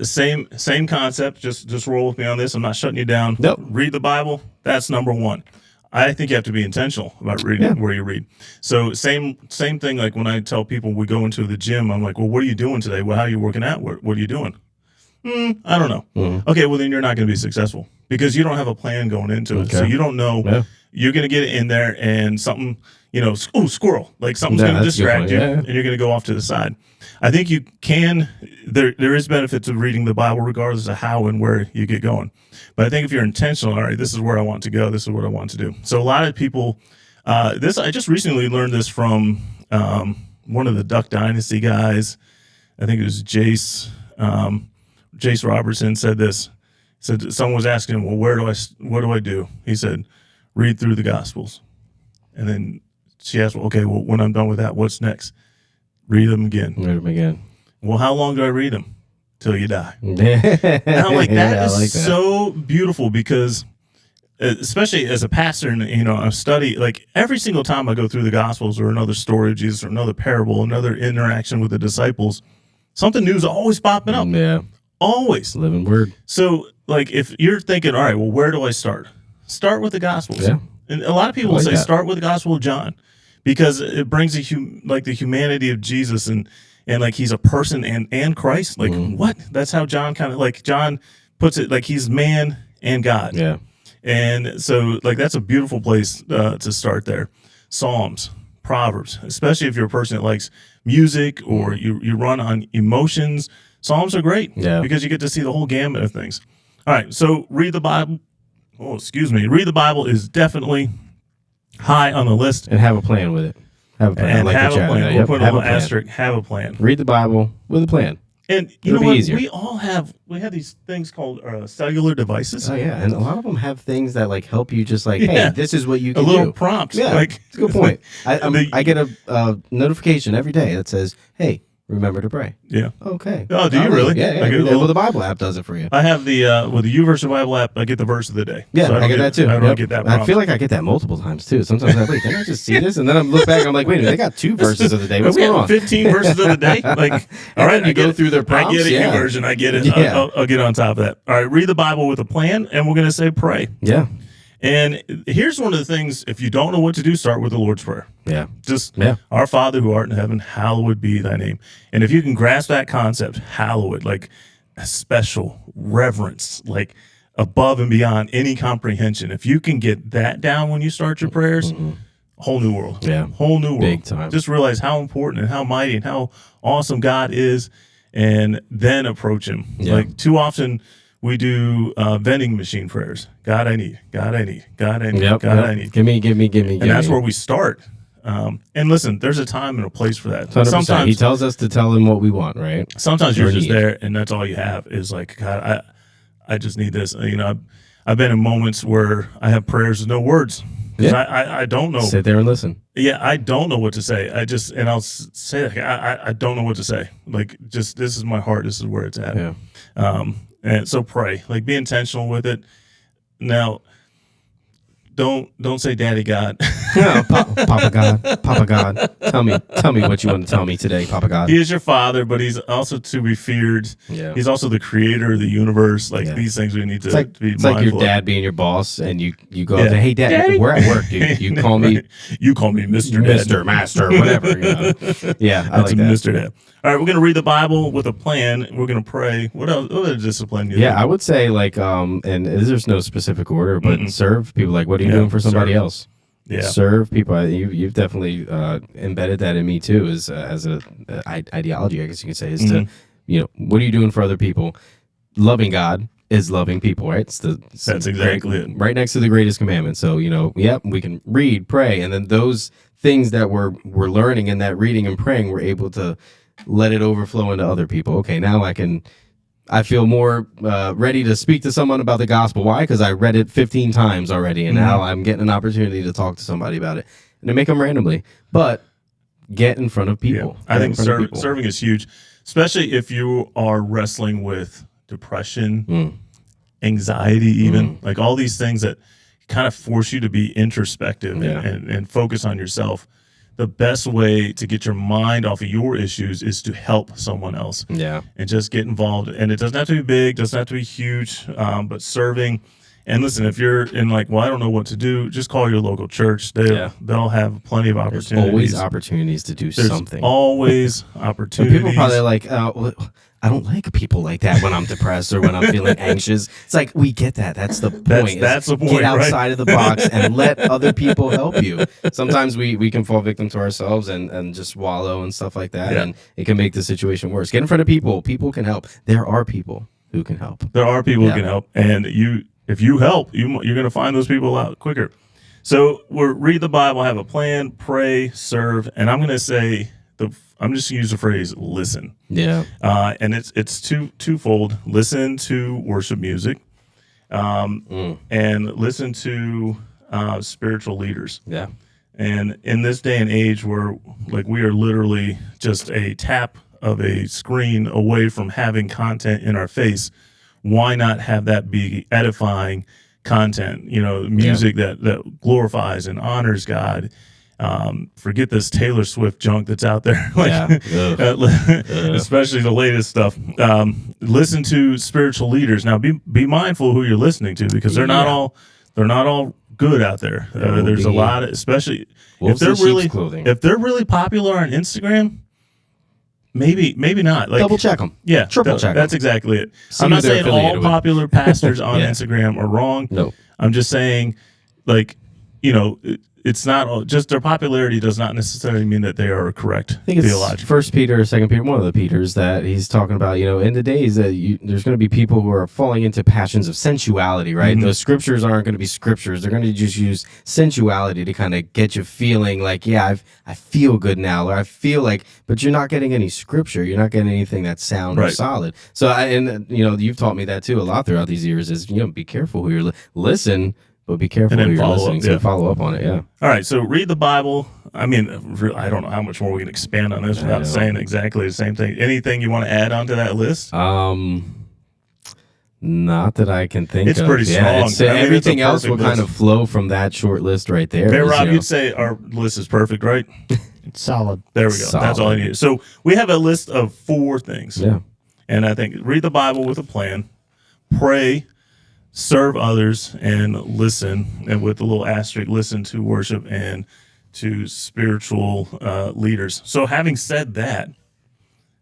Speaker 2: same concept. Just roll with me on this. I'm not shutting you down.
Speaker 3: Nope.
Speaker 2: Read the Bible. That's number one. I think you have to be intentional about reading where you read. So same thing. Like when I tell people we go into the gym, I'm like, well, what are you doing today? Well, how are you working out? What are you doing? I don't know.
Speaker 3: Mm-hmm.
Speaker 2: Okay, well then you're not going to be successful because you don't have a plan going into it. So
Speaker 3: Okay.
Speaker 2: you don't know.
Speaker 3: Yeah.
Speaker 2: You're going to get in there and something, squirrel. Like something's
Speaker 3: Yeah,
Speaker 2: going to
Speaker 3: that's a good
Speaker 2: distract
Speaker 3: point.
Speaker 2: you,
Speaker 3: Yeah.
Speaker 2: and you're going to go off to the side. I think you can. There is benefit to reading the Bible regardless of how and where you get going. But I think if you're intentional, all right, this is where I want to go. This is what I want to do. So a lot of people. I just recently learned this from one of the Duck Dynasty guys. I think it was Jace. Jace Robertson said this. He said someone was asking him, well, what do I do? He said, read through the Gospels. And then she asked, well, okay, well, when I'm done with that, what's next? Read them again.
Speaker 3: Read them again.
Speaker 2: Well, how long do I read them? Till you die.
Speaker 3: And
Speaker 2: And I'm like, that
Speaker 3: I
Speaker 2: is
Speaker 3: like that.
Speaker 2: so beautiful because especially as a pastor and, I study, like every single time I go through the Gospels or another story of Jesus or another parable, another interaction with the disciples, something new is always popping up.
Speaker 3: Yeah,
Speaker 2: Always.
Speaker 3: living word.
Speaker 2: So, like, if you're thinking, all right, well, where do I start? Start with the Gospels.
Speaker 3: Yeah.
Speaker 2: And a lot of people
Speaker 3: I like
Speaker 2: say
Speaker 3: that.
Speaker 2: start with the Gospel of John because it brings the humanity of Jesus and like he's a person and Christ. Like, what? That's how John John puts it, like he's man and God.
Speaker 3: Yeah.
Speaker 2: And so, like, that's a beautiful place to start there. Psalms, Proverbs, especially if you're a person that likes music or you run on emotions. Psalms are great because you get to see the whole gamut of things. All right, so read the Bible. Oh, excuse me. Read the Bible is definitely high on the list.
Speaker 3: And have a plan with it. Have a plan.
Speaker 2: And
Speaker 3: like
Speaker 2: have
Speaker 3: the
Speaker 2: a
Speaker 3: chat.
Speaker 2: plan.
Speaker 3: Yeah,
Speaker 2: We'll
Speaker 3: yep,
Speaker 2: put a
Speaker 3: have
Speaker 2: little
Speaker 3: plan.
Speaker 2: asterisk. Have a plan.
Speaker 3: Read the Bible with a plan.
Speaker 2: And you
Speaker 3: It'll
Speaker 2: know
Speaker 3: be
Speaker 2: what?
Speaker 3: easier.
Speaker 2: We all have these things called cellular devices.
Speaker 3: Oh yeah, and a lot of them have things that like help you. Just like,
Speaker 2: Yeah.
Speaker 3: hey, this is what you
Speaker 2: A
Speaker 3: can
Speaker 2: little
Speaker 3: do.
Speaker 2: prompt.
Speaker 3: Yeah,
Speaker 2: Like,
Speaker 3: it's a good point.
Speaker 2: The-
Speaker 3: I get a notification every day that says, hey, remember to pray.
Speaker 2: Yeah.
Speaker 3: Okay.
Speaker 2: Oh, do you really?
Speaker 3: Yeah,
Speaker 2: I get a
Speaker 3: every day.
Speaker 2: little-
Speaker 3: Well, the Bible app does it for you.
Speaker 2: I have the with the YouVersion Bible app. I get the verse of the day.
Speaker 3: Yeah,
Speaker 2: So
Speaker 3: I
Speaker 2: don't
Speaker 3: get that too.
Speaker 2: I don't get that.
Speaker 3: I
Speaker 2: prompt.
Speaker 3: feel like I get that multiple times too. Sometimes I'm like, wait, didn't I just see this? And then I look back, I'm like, wait a minute, they got 2 verses of the day. What's
Speaker 2: we
Speaker 3: going
Speaker 2: have
Speaker 3: on?
Speaker 2: 15 verses of the day. Like, all right,
Speaker 3: then you
Speaker 2: I get
Speaker 3: go
Speaker 2: it.
Speaker 3: through their
Speaker 2: I get
Speaker 3: prompts,
Speaker 2: it.
Speaker 3: yeah.
Speaker 2: YouVersion. I get it.
Speaker 3: Yeah.
Speaker 2: I'll get on top of that. All right, read the Bible with a plan, and we're going to say pray.
Speaker 3: Yeah.
Speaker 2: And here's one of the things: if you don't know what to do, start with the Lord's Prayer.
Speaker 3: Yeah.
Speaker 2: Just
Speaker 3: Yeah.
Speaker 2: Our Father who art in heaven, hallowed be thy name. And if you can grasp that concept, hallowed, like a special reverence, like above and beyond any comprehension. If you can get that down when you start your prayers, whole new world.
Speaker 3: Yeah.
Speaker 2: Whole new world.
Speaker 3: Big time.
Speaker 2: Just realize how important and how mighty and how awesome God is, and then approach him.
Speaker 3: Yeah.
Speaker 2: Like too often we do vending machine prayers. God, I need. God, I need. God, I need.
Speaker 3: Yep.
Speaker 2: God,
Speaker 3: yep.
Speaker 2: I need.
Speaker 3: Give me.
Speaker 2: And that's where we start. And listen, there's a time and a place for that.
Speaker 3: 100%. He tells us to tell him what we want, right?
Speaker 2: Sometimes you're
Speaker 3: Or
Speaker 2: just
Speaker 3: need.
Speaker 2: there, and that's all you have is like, God, I just need this. You know, I've been in moments where I have prayers with no words. 'Cause
Speaker 3: Yeah.
Speaker 2: I don't know.
Speaker 3: Sit there and listen.
Speaker 2: Yeah, I don't know what to say. And I'll say like, I don't know what to say. Like, just this is my heart. This is where it's at.
Speaker 3: Yeah.
Speaker 2: And so pray. Like, be intentional with it. Now, don't say Daddy God.
Speaker 3: No, Papa God, tell me what you want to tell me today, Papa God.
Speaker 2: He is your father, but he's also to be feared.
Speaker 3: Yeah.
Speaker 2: He's also the creator of the universe. Like
Speaker 3: Yeah.
Speaker 2: these things we need to be
Speaker 3: It's like your
Speaker 2: mindful of.
Speaker 3: dad being your boss, and you go
Speaker 2: Yeah.
Speaker 3: up to, hey, Dad,
Speaker 2: Daddy.
Speaker 3: we're at work, dude. You call me
Speaker 2: You call me Mr.
Speaker 3: Mr.
Speaker 2: Dad.
Speaker 3: Master, whatever. You know? Yeah, I
Speaker 2: That's
Speaker 3: like that.
Speaker 2: Mr. Dad. All right, we're gonna read the Bible with a plan. We're gonna pray. What else? What other discipline? You
Speaker 3: Yeah,
Speaker 2: think?
Speaker 3: I would say like, and there's no specific order, but serve people. Like, what are you
Speaker 2: Yeah,
Speaker 3: doing for somebody
Speaker 2: serve.
Speaker 3: else?
Speaker 2: Yeah.
Speaker 3: Serve people. You've definitely embedded that in me too, as a ideology, I guess you could say, is to, what are you doing for other people? Loving God is loving people, right?
Speaker 2: That's exactly it.
Speaker 3: Right next to the greatest commandment. So, we can read, pray, and then those things that we're learning in that reading and praying, we're able to let it overflow into other people. Okay, now I feel more ready to speak to someone about the gospel. Why? Because I read it 15 times already, and now I'm getting an opportunity to talk to somebody about it. And to make them randomly, but get in front of people.
Speaker 2: Yeah. I
Speaker 3: Get
Speaker 2: think
Speaker 3: in front of people.
Speaker 2: serving is huge, especially if you are wrestling with depression, anxiety, even like all these things that kind of force you to be introspective
Speaker 3: Yeah.
Speaker 2: and focus on yourself. The best way to get your mind off of your issues is to help someone else.
Speaker 3: Yeah.
Speaker 2: And just get involved. And it doesn't have to be big, doesn't have to be huge, but serving. And listen, if you're in like, well, I don't know what to do, just call your local church. They'll have plenty of
Speaker 3: There's
Speaker 2: opportunities.
Speaker 3: always opportunities to do
Speaker 2: There's
Speaker 3: something.
Speaker 2: always
Speaker 3: And
Speaker 2: opportunities.
Speaker 3: people probably like, well, I don't like people like that when I'm depressed or when I'm feeling anxious. It's like, we get that. That's the point.
Speaker 2: That's the point,
Speaker 3: Get
Speaker 2: right?
Speaker 3: outside of the box and let other people help you. Sometimes we can fall victim to ourselves and just wallow and stuff like that.
Speaker 2: Yeah.
Speaker 3: And it can make the situation worse. Get in front of people. People can help. There are people who can help.
Speaker 2: There are people
Speaker 3: Yeah.
Speaker 2: who can help, and if you help, you're going to find those people out quicker. So we'll read the Bible, have a plan, pray, serve, and I'm going to say I'm just going to use the phrase "listen,"
Speaker 3: Yeah.
Speaker 2: and it's twofold. Listen to worship music, and listen to spiritual leaders.
Speaker 3: Yeah.
Speaker 2: And in this day and age where like we are literally just a tap of a screen away from having content in our face, why not have that be edifying content? Music that glorifies and honors God. Forget this Taylor Swift junk that's out there, especially the latest stuff. Listen to spiritual leaders. Now, be mindful who you're listening to, because they're not all good out there. There's a lot of, especially
Speaker 3: Wolves in sheep's clothing.
Speaker 2: if they're really popular on Instagram. Maybe not. Like,
Speaker 3: Double check them.
Speaker 2: yeah,
Speaker 3: Triple check 'em.
Speaker 2: That's exactly it.
Speaker 3: See
Speaker 2: I'm
Speaker 3: who
Speaker 2: not
Speaker 3: they're
Speaker 2: saying all
Speaker 3: affiliated with.
Speaker 2: popular pastors on
Speaker 3: Yeah.
Speaker 2: Instagram are wrong.
Speaker 3: No.
Speaker 2: I'm just saying, like, it's not all, just their popularity does not necessarily mean that they are correct
Speaker 3: I think it's
Speaker 2: theologically.
Speaker 3: First Peter, Second Peter, one of the Peters that he's talking about. In the days that there's going to be people who are falling into passions of sensuality, right?
Speaker 2: Mm-hmm.
Speaker 3: Those scriptures aren't going to be scriptures. They're going to just use sensuality to kind of get you feeling like, yeah, I feel good now, or I feel like, but you're not getting any scripture. You're not getting anything that's sound or
Speaker 2: Right.
Speaker 3: solid. So, you've taught me that too a lot throughout these years. Is be careful who you're listen. but be careful
Speaker 2: And then
Speaker 3: who you're
Speaker 2: follow up,
Speaker 3: listening to.
Speaker 2: yeah.
Speaker 3: Follow up on it. Yeah.
Speaker 2: All right, so read the Bible. I mean, I don't know how much more we can expand on this
Speaker 3: I
Speaker 2: without
Speaker 3: know.
Speaker 2: saying exactly the same thing. Anything you want to add onto that list?
Speaker 3: Not that I can think
Speaker 2: It's
Speaker 3: of.
Speaker 2: pretty strong.
Speaker 3: It's,
Speaker 2: I mean, it's a
Speaker 3: everything else
Speaker 2: perfect
Speaker 3: will kind
Speaker 2: list.
Speaker 3: of flow from that short list right there.
Speaker 2: Hey,
Speaker 3: is,
Speaker 2: Rob,
Speaker 3: you know,
Speaker 2: you'd say our list is perfect, right?
Speaker 4: It's solid.
Speaker 2: There we go. That's all I
Speaker 3: Solid.
Speaker 2: need. So we have a list of 4 things.
Speaker 3: yeah.
Speaker 2: And I think read the Bible with a plan, pray, serve others, and listen. And with the little asterisk, listen to worship and to spiritual leaders. So having said that,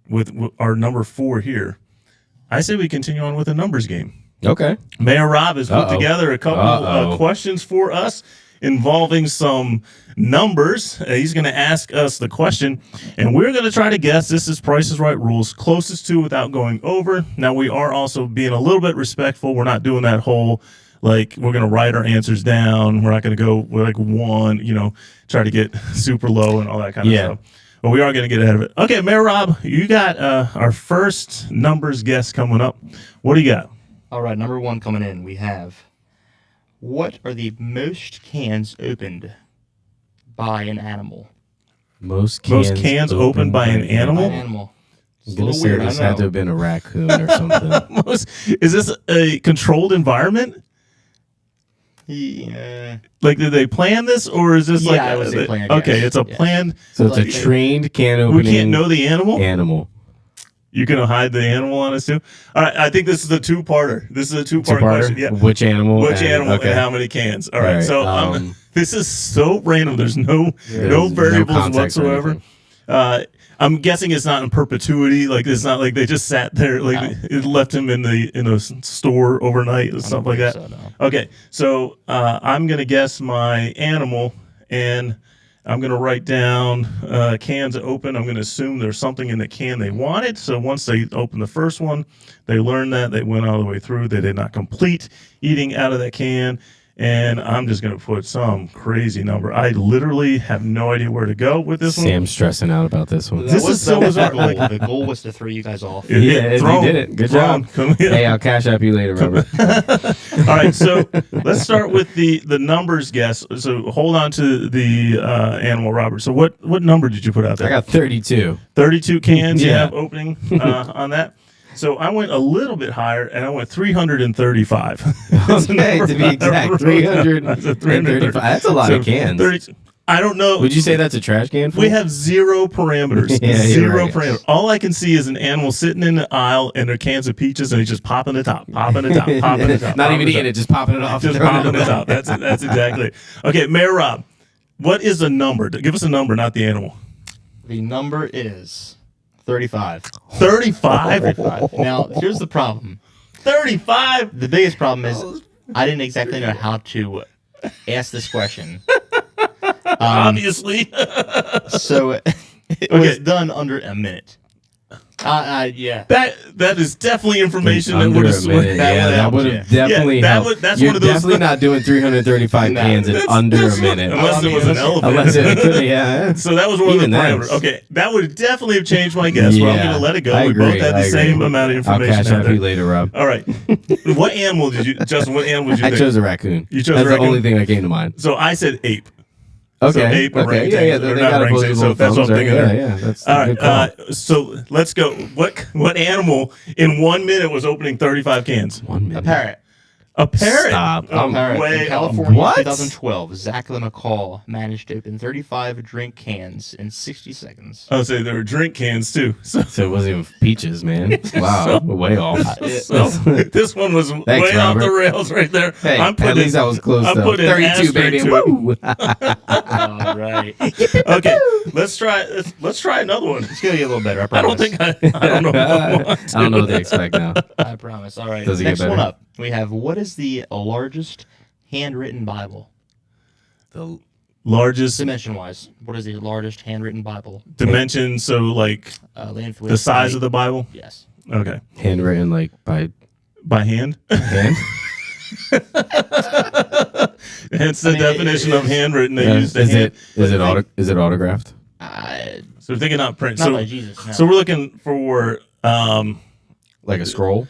Speaker 2: with our number 4 here, I say we continue on with a numbers game.
Speaker 3: Okay.
Speaker 2: Mayor Rob has put
Speaker 3: Uh-oh.
Speaker 2: together a couple questions for us involving some numbers. He's going to ask us the question, and we're going to try to guess. This is Price is Right rules, closest to without going over. Now, we are also being a little bit respectful. We're not doing that whole, like, we're going to write our answers down. We're not going to go with, like, 1, try to get super low and all that kind of
Speaker 3: Yeah.
Speaker 2: stuff. But we are going to get ahead of it. Okay, Mayor Rob, you got our first numbers guess coming up. What do you got?
Speaker 4: All right, number 1 coming in. We have, what are the most cans opened by an animal?
Speaker 3: Most cans
Speaker 2: opened by an
Speaker 4: By
Speaker 2: animal?
Speaker 4: an animal. It's
Speaker 3: I'm
Speaker 4: a
Speaker 3: gonna
Speaker 4: little
Speaker 3: say
Speaker 4: weird,
Speaker 3: this
Speaker 4: I
Speaker 3: had
Speaker 4: know.
Speaker 3: to have been a raccoon or something.
Speaker 2: Is this a controlled environment?
Speaker 4: Yeah.
Speaker 2: Like, did they plan this, or is this
Speaker 4: Yeah,
Speaker 2: like
Speaker 4: I would say planned,
Speaker 2: Okay,
Speaker 4: yes.
Speaker 2: it's a
Speaker 4: Yes.
Speaker 2: planned.
Speaker 3: So it's
Speaker 4: Like-
Speaker 3: a trained can
Speaker 2: We
Speaker 3: opening
Speaker 2: can't know the animal.
Speaker 3: animal.
Speaker 2: You can hide the animal on us too. All right, I think this is a 2-parter. This is a 2-part question. Yeah.
Speaker 3: Which animal?
Speaker 2: Which
Speaker 3: and-
Speaker 2: animal
Speaker 3: Okay.
Speaker 2: and how many cans? All right.
Speaker 3: All right,
Speaker 2: So this is so random. There's no
Speaker 3: There's
Speaker 2: variables
Speaker 3: context or
Speaker 2: whatsoever.
Speaker 3: anything.
Speaker 2: I'm guessing it's not in perpetuity. Like, it's not like they just sat there, like it left him in a store overnight or stuff like that.
Speaker 4: So, no.
Speaker 2: Okay, so I'm gonna guess my animal, and I'm gonna write down cans open. I'm gonna assume there's something in the can they wanted. So once they open the first one, they learned that they went all the way through. They did not complete eating out of that can, and I'm just gonna put some crazy number. I literally have no idea where to go with this one.
Speaker 3: Sam's stressing out about this one.
Speaker 2: This is so
Speaker 4: the
Speaker 2: bizarre.
Speaker 4: goal. The goal was to throw you guys off.
Speaker 3: Yeah, you
Speaker 2: Throw 'em.
Speaker 3: did it. Good
Speaker 2: Throw
Speaker 3: job.
Speaker 2: 'em. Come here.
Speaker 3: Hey, I'll cash app you later, Robert.
Speaker 2: All right, so let's start with the numbers guess. So hold on to the animal, Robert. So what number did you put out there?
Speaker 3: I got 32.
Speaker 2: 32 cans you
Speaker 3: Yeah.
Speaker 2: have opening on that. So I went a little bit higher, and I went 335. That's the
Speaker 3: Okay,
Speaker 2: number
Speaker 3: to be
Speaker 2: I
Speaker 3: exact,
Speaker 2: wrote.
Speaker 3: 335. That's a lot of cans.
Speaker 2: 30 I don't know.
Speaker 3: Would you say that's a trash can? Full?
Speaker 2: We have 0 parameters.
Speaker 3: Yeah, you're
Speaker 2: 0
Speaker 3: right.
Speaker 2: parameters. All I can see is an animal sitting in the aisle, and there are cans of peaches, and he's just popping the top, popping the top, popping the top.
Speaker 3: Not
Speaker 2: popping
Speaker 3: even
Speaker 2: the
Speaker 3: eating
Speaker 2: top.
Speaker 3: it, just popping it off.
Speaker 2: Just
Speaker 3: throwing
Speaker 2: popping
Speaker 3: it
Speaker 2: it
Speaker 3: out.
Speaker 2: out. That's exactly it. Okay, Mayor Rob, what is the number? Give us a number, not the animal.
Speaker 4: The number is 35.
Speaker 2: 35?
Speaker 4: 35. Now, here's the problem.
Speaker 2: 35?
Speaker 4: The biggest problem is I didn't exactly know how to ask this question.
Speaker 2: Obviously.
Speaker 4: So it was done under a minute. Yeah.
Speaker 2: That is definitely information that
Speaker 3: Under
Speaker 2: would
Speaker 3: a
Speaker 2: have
Speaker 3: minute. Yeah, that would have definitely
Speaker 2: Yeah,
Speaker 3: helped.
Speaker 2: that's
Speaker 3: You're
Speaker 2: one of those-
Speaker 3: definitely not doing 335
Speaker 4: No,
Speaker 3: cans in under a minute.
Speaker 2: Unless it was an elephant.
Speaker 3: Unless it could, yeah.
Speaker 2: So that was one
Speaker 3: Even
Speaker 2: of the
Speaker 3: then.
Speaker 2: parameters. Okay, that would definitely have changed my guess, but I'm
Speaker 3: Yeah,
Speaker 2: going to let it go.
Speaker 3: I
Speaker 2: We both
Speaker 3: agree,
Speaker 2: had
Speaker 3: I
Speaker 2: the
Speaker 3: agree.
Speaker 2: same amount of
Speaker 3: I'll
Speaker 2: information
Speaker 3: cash
Speaker 2: out
Speaker 3: out you
Speaker 2: there.
Speaker 3: later, Rob.
Speaker 2: All right. What animal did you, Justin, what animal did you
Speaker 3: I
Speaker 2: think?
Speaker 3: chose a raccoon.
Speaker 2: You chose
Speaker 3: That's
Speaker 2: a
Speaker 3: the
Speaker 2: raccoon?
Speaker 3: only thing that came to mind.
Speaker 2: So I said ape.
Speaker 3: Okay.
Speaker 2: So ape or
Speaker 3: okay.
Speaker 2: orangutan.
Speaker 3: Yeah,
Speaker 2: They're
Speaker 3: they
Speaker 2: not
Speaker 3: got
Speaker 2: orangutans,
Speaker 3: opposable
Speaker 2: so that's what I'm
Speaker 3: thumbs,
Speaker 2: thinking
Speaker 3: right?
Speaker 2: there.
Speaker 3: Yeah, that's
Speaker 2: All
Speaker 3: a good
Speaker 2: right.
Speaker 3: call.
Speaker 2: So let's go. What animal in 1 minute was opening 35 cans?
Speaker 3: 1 minute.
Speaker 4: A parrot.
Speaker 2: A parrot.
Speaker 3: Stop.
Speaker 2: Oh,
Speaker 4: A parrot.
Speaker 2: way
Speaker 4: In
Speaker 2: off.
Speaker 4: California
Speaker 3: What?
Speaker 4: in 2012, Zachary McCall managed to open 35 drink cans in 60 seconds.
Speaker 2: I'll say there were drink cans too. So,
Speaker 3: So it wasn't even peaches, man. Wow, way off.
Speaker 2: so this one was way off the
Speaker 3: Robert.
Speaker 2: rails right there.
Speaker 3: Hey,
Speaker 2: I'm
Speaker 3: at least I was close.
Speaker 2: I'm
Speaker 3: though.
Speaker 2: putting
Speaker 3: 32,
Speaker 2: asterisk
Speaker 3: baby.
Speaker 2: to it.
Speaker 3: Woo.
Speaker 4: All right.
Speaker 2: Okay, let's try another one.
Speaker 4: It's going to get a little better. I
Speaker 2: I
Speaker 4: promise.
Speaker 2: don't think I don't know. If I want to.
Speaker 3: I don't know what they expect now.
Speaker 4: I promise. All right.
Speaker 3: Does it get
Speaker 4: Next one
Speaker 3: better?
Speaker 4: up. We have, what is the largest handwritten Bible?
Speaker 3: The
Speaker 2: Largest
Speaker 4: Dimension-wise, what is the largest handwritten Bible?
Speaker 2: dimension, so like
Speaker 4: Length,
Speaker 2: the size of the Bible.
Speaker 4: Yes.
Speaker 2: Okay,
Speaker 3: handwritten like by
Speaker 2: by hand.
Speaker 3: hand.
Speaker 2: Hence the definition of handwritten. They
Speaker 3: Yeah.
Speaker 2: use the
Speaker 3: Is
Speaker 2: hand.
Speaker 3: it autographed?
Speaker 2: So we're thinking not print.
Speaker 4: Not
Speaker 2: So
Speaker 4: by Jesus. No.
Speaker 2: so we're looking for
Speaker 3: Like a scroll?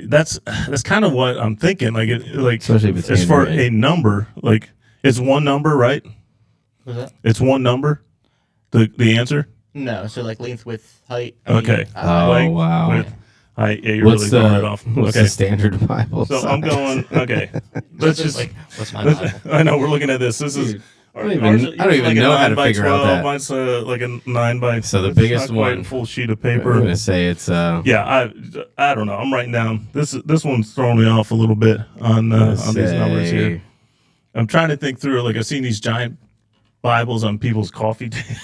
Speaker 2: that's kind of what I'm thinking. Like
Speaker 3: Especially if it's
Speaker 2: as for
Speaker 3: handwritten.
Speaker 2: a number, like it's one number, right?
Speaker 4: Was that?
Speaker 2: It's one number. The answer.
Speaker 4: No, so like length, width, height.
Speaker 2: Okay.
Speaker 3: Oh,
Speaker 2: Length,
Speaker 3: wow.
Speaker 2: width, height. Yeah, you're
Speaker 3: What's
Speaker 2: really
Speaker 3: the
Speaker 2: throwing it off.
Speaker 3: what's
Speaker 2: Okay.
Speaker 3: the standard Bible?
Speaker 2: So I'm
Speaker 3: size?
Speaker 2: going. Okay. Let's just.
Speaker 4: like, what's my Bible?
Speaker 2: I know we're looking at this. This is.
Speaker 3: Dude, I don't even know how to figure out that.
Speaker 2: Mine's like a 9 by.
Speaker 3: So the
Speaker 2: it's
Speaker 3: biggest
Speaker 2: not quite
Speaker 3: one-
Speaker 2: a full sheet of
Speaker 3: I'm
Speaker 2: paper.
Speaker 3: gonna say it's
Speaker 2: Yeah, I don't know. I'm writing down this one's throwing me off a little bit on these numbers here. I'm trying to think through. Like I've seen these giant Bibles on people's coffee tables.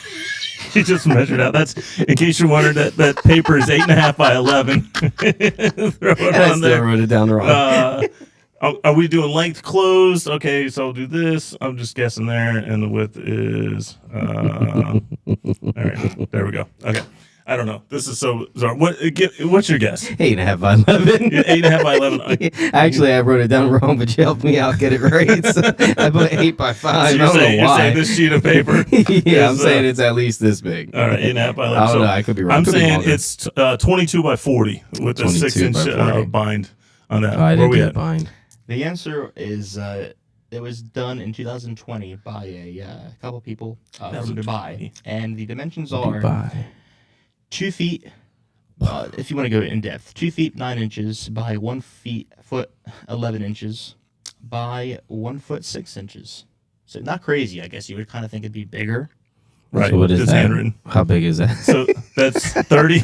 Speaker 2: You just measured out. That's in case you're wondering that paper is 8.5 by 11. Throw it
Speaker 3: And I
Speaker 2: on
Speaker 3: still
Speaker 2: there.
Speaker 3: wrote it down wrong.
Speaker 2: Are we doing length closed? Okay, so I'll do this. I'm just guessing there, and the width is. All right, there we go. Okay, I don't know. This is so bizarre. What's your guess?
Speaker 3: 8.5 by 11.
Speaker 2: Yeah, 8.5 by 11.
Speaker 3: Actually, I wrote it down wrong, but you helped me out get it right. So I put 8 by 5.
Speaker 2: So
Speaker 3: I
Speaker 2: you're
Speaker 3: don't
Speaker 2: saying,
Speaker 3: know
Speaker 2: you're
Speaker 3: why.
Speaker 2: saying this sheet of paper?
Speaker 3: Yeah, I'm
Speaker 2: is,
Speaker 3: saying it's at least this big.
Speaker 2: All right, 8.5 by 11.
Speaker 3: I don't
Speaker 2: So
Speaker 3: know. I could be wrong.
Speaker 2: I'm
Speaker 3: Could be
Speaker 2: saying
Speaker 3: longer.
Speaker 2: it's 22 by 40 with a
Speaker 3: 22
Speaker 2: 6-inch
Speaker 3: by 40.
Speaker 2: bind on that.
Speaker 3: Oh, I
Speaker 2: Where
Speaker 3: didn't
Speaker 2: we
Speaker 3: do
Speaker 2: at?
Speaker 3: the bind.
Speaker 4: The answer is it was done in 2020 by a couple people from
Speaker 2: 2020.
Speaker 4: Dubai, and the dimensions are
Speaker 3: Dubai.
Speaker 4: 2 feet. If you want to go in depth, 2 feet 9 inches by 1 foot 11 inches by 1 foot 6 inches. So not crazy. I guess you would kind of think it'd be bigger.
Speaker 2: Right,
Speaker 3: So what is
Speaker 2: just
Speaker 3: that?
Speaker 2: handwritten.
Speaker 3: How big is that?
Speaker 2: So that's 30.